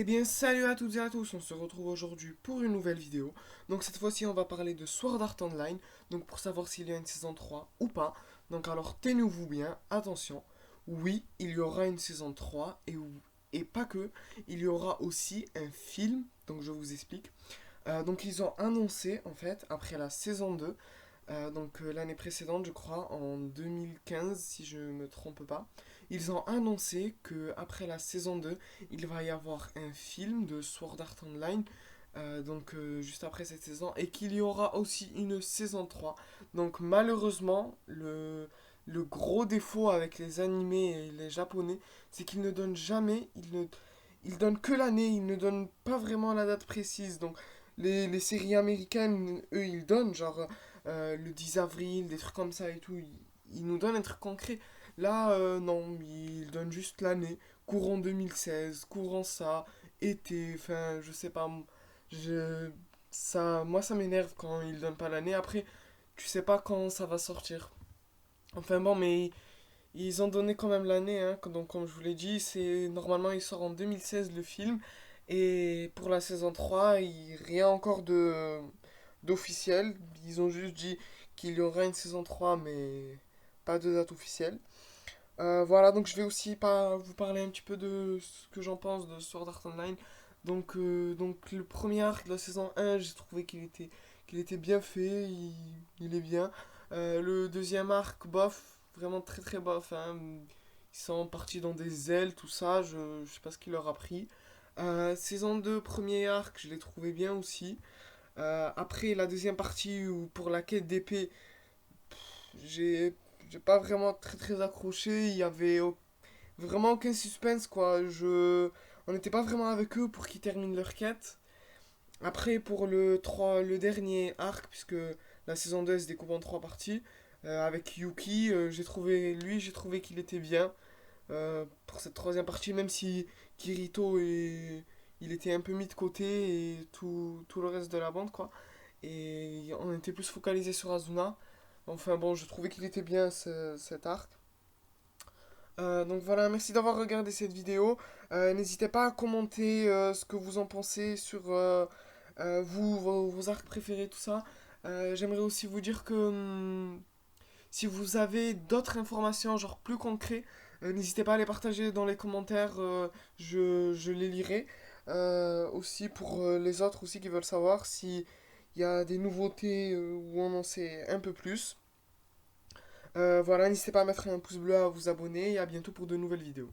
Eh bien, salut à toutes et à tous, on se retrouve aujourd'hui pour une nouvelle vidéo. Donc cette fois-ci, on va parler de Sword Art Online, donc pour savoir s'il y a une saison 3 ou pas. Donc alors, tenez-vous bien, attention, oui, il y aura une saison 3 et pas que, il y aura aussi un film, donc je vous explique. Donc ils ont annoncé, en fait, après la saison 2, l'année précédente, je crois, en 2015, si je ne me trompe pas, ils ont annoncé que après la saison 2, il va y avoir un film de Sword Art Online, juste après cette saison, et qu'il y aura aussi une saison 3. Donc malheureusement, le gros défaut avec les animés et les japonais, c'est qu'ils ne donnent jamais, ils donnent que l'année, ils ne donnent pas vraiment la date précise. Donc les séries américaines, eux, ils donnent genre le 10 avril, des trucs comme ça et tout. Ils nous donnent un truc concret. Là, non, ils donnent juste l'année. Courant 2016, courant ça, été, enfin, je sais pas. Je, moi, ça m'énerve quand ils donnent pas l'année. Après, tu sais pas quand ça va sortir. Enfin bon, mais ils ont donné quand même l'année, hein. Donc, comme je vous l'ai dit, normalement il sort en 2016 le film. Et pour la saison 3, rien encore d'officiel. Ils ont juste dit qu'il y aura une saison 3, mais pas de date officielle. Voilà, donc je vais aussi vous parler un petit peu de ce que j'en pense de Sword Art Online. Donc le premier arc de la saison 1, j'ai trouvé qu'il était bien fait, il est bien. Le deuxième arc, bof, vraiment très très bof, hein. Ils sont partis dans des ailes, tout ça, je sais pas ce qu'il leur a pris. Saison 2, premier arc, je l'ai trouvé bien aussi. Après la deuxième partie, pour la quête d'épée, j'ai j'ai pas vraiment très très accroché. Il y avait vraiment aucun suspense, quoi. On n'était pas vraiment avec eux pour qu'ils terminent leur quête. Après, pour le dernier arc, puisque la saison 2 elle se découpe en trois parties, avec Yuki, j'ai trouvé qu'il était bien pour cette troisième partie, même si il était un peu mis de côté et tout le reste de la bande, quoi. Et on était plus focalisé sur Azuna. Enfin bon, je trouvais qu'il était bien cet arc. Donc voilà, merci d'avoir regardé cette vidéo. N'hésitez pas à commenter ce que vous en pensez sur vos arcs préférés, tout ça. J'aimerais aussi vous dire que si vous avez d'autres informations, genre plus concrètes, n'hésitez pas à les partager dans les commentaires, je les lirai. Aussi pour les autres aussi qui veulent savoir s'il y a des nouveautés où on en sait un peu plus. Voilà, n'hésitez pas à mettre un pouce bleu, à vous abonner et à bientôt pour de nouvelles vidéos.